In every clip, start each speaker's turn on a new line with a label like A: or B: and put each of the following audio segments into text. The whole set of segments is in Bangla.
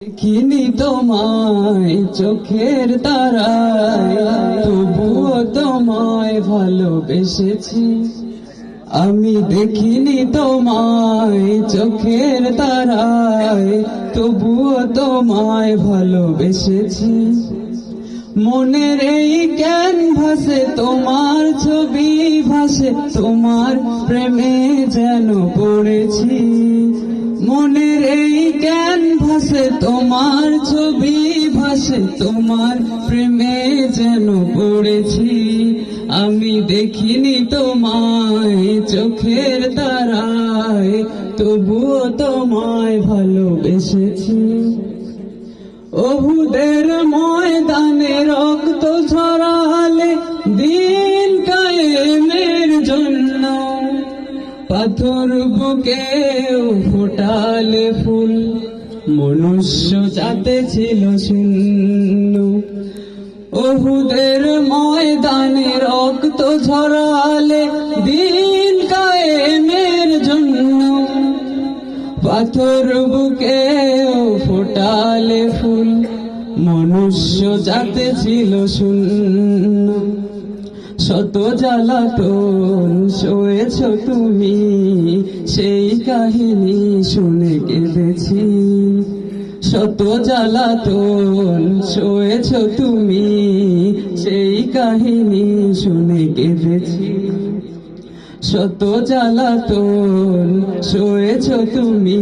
A: দেখিনি তোমায় চোখের তারায়, তবুও তোমায় ভালোবেসেছি। আমি দেখিনি তোমায় চোখের তারায়, তবুও তোমায় ভালোবেসেছি। মনের এই ক্যানভাসে তোমার ছবি ভাসে, তোমার প্রেমে যেন পড়েছি। মনের এই ক্যানভাসে তোমার ছবি ভাসে, তোমার প্রেমে যেন পড়েছি। আমি দেখিনি তোমায় চোখের তারায়, তবুও তোমায় ভালোবেসেছি। ওহুদের ময়দানে রক্ত ঝরালে দিন কায়েমের জন্য, পাথর বুকেও ফোটালে ফুল, মনুষ্য জাতে ছিল শূন্য। ওহুদের ময়দানে রক্ত ঝরালে দিন কায়েমের জন্য, পাথর বুকেও ফোটালে ফুল, মনুষ্য জাতে ছিল শূন্য। শত জ্বালাতন সয়েছ তুমি, সেই কাহিনী শুনে কেঁদেছি। শত জ্বালাতন সয়েছ তুমি, সেই কাহিনী শুনে কেঁদেছি। শত জ্বালাতন সয়েছ তুমি,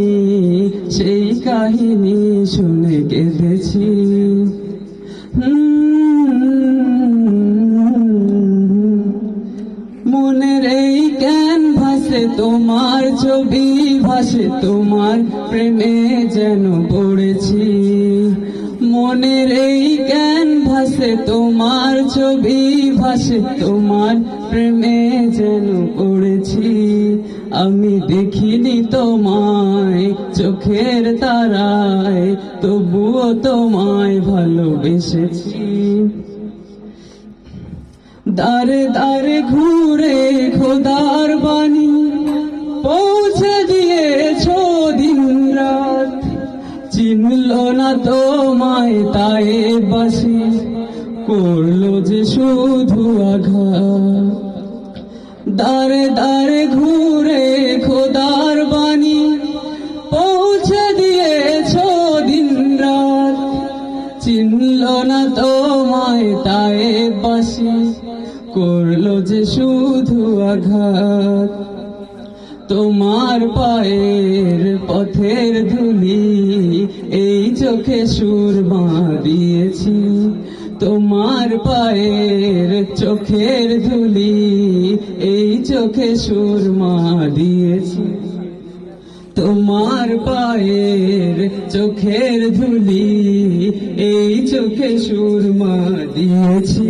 A: সেই কাহিনী শুনে কেঁদেছি। মনের এই ক্যানভাসে তোমার ছবি ভাসে, তোমার প্রেমে যেন পড়েছি। মনের এই ক্যানভাসে তোমার ছবি ভাসে, তোমার প্রেমে যেন পড়েছি। আমি দেখিনি তোমায় চোখের তারায়, তবুও তোমায় ভালোবেসেছি। দারে দারে ঘুরে খোদার বাণী পৌঁছে দিয়েছ দিন রাত, চিনল না তোমায় তাই বাসি, করলো যে শুধু আঘাত। দারে দারে ঘুরে খোদার বাণী পৌঁছে দিয়েছ দিন রাত, চিনল না তোমায় তাই বাসি, করলো যে শুধু আঘাত। তোমার পায়ের পথের ধুলি এই চোখে সুরমা দিয়েছি। তোমার পায়ের চোখের ধুলি এই চোখে সুরমা দিয়েছি। তোমার পায়ের চোখের ধুলি এই চোখে সুরমা দিয়েছি।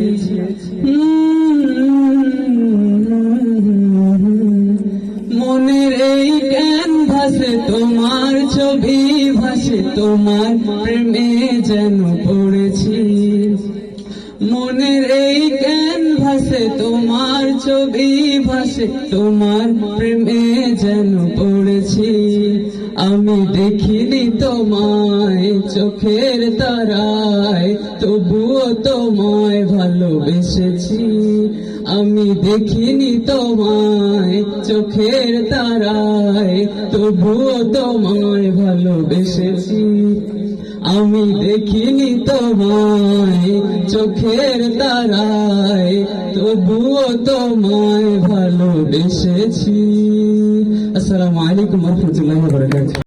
A: মনের এই ক্যানভাসে তোমার ছবি ভাসে, তোমার প্রেমে যেন পড়েছি। মনের এই ক্যানভাসে তোমার ছবি ভাসে, তোমার প্রেমে যেন পড়েছি। আমি দেখিনি তোমায় চোখের তারায়, তবুও তোমায় ভালোবেসেছি। আমি দেখিনি তোমায় চোখের তারায়, তবুও তোমায় ভালোবেসেছি। আমি দেখিনি তোমায় চোখের তারায়, তবুও তোমায় ভালোবেসেছি। আসসালামু আলাইকুম ওয়া রাহমাতুল্লাহি ওয়া বারাকাতুহু।